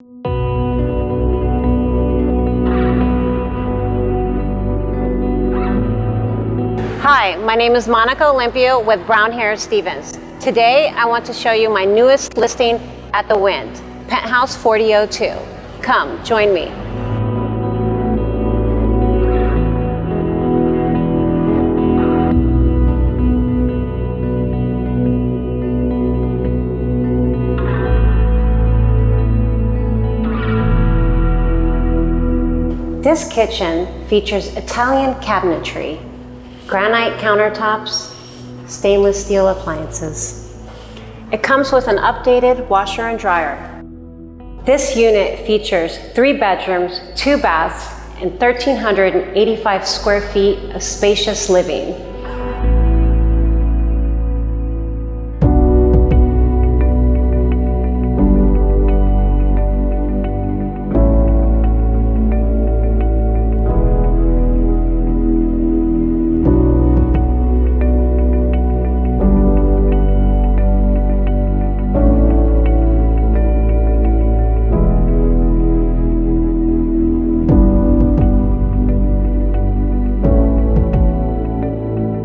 Hi, my name is Monika with Brown Hair Stevens. Today, I want to show you my newest listing at the Wind, Penthouse 4002. Come, join me. This kitchen features Italian cabinetry, granite countertops, stainless steel appliances. It comes with an updated washer and dryer. This unit features 3 bedrooms, 2 baths, and 1,385 square feet of spacious living.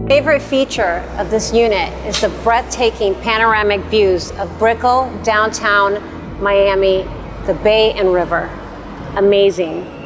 Favorite feature of this unit is the breathtaking panoramic views of Brickell, downtown Miami, the bay and river. Amazing.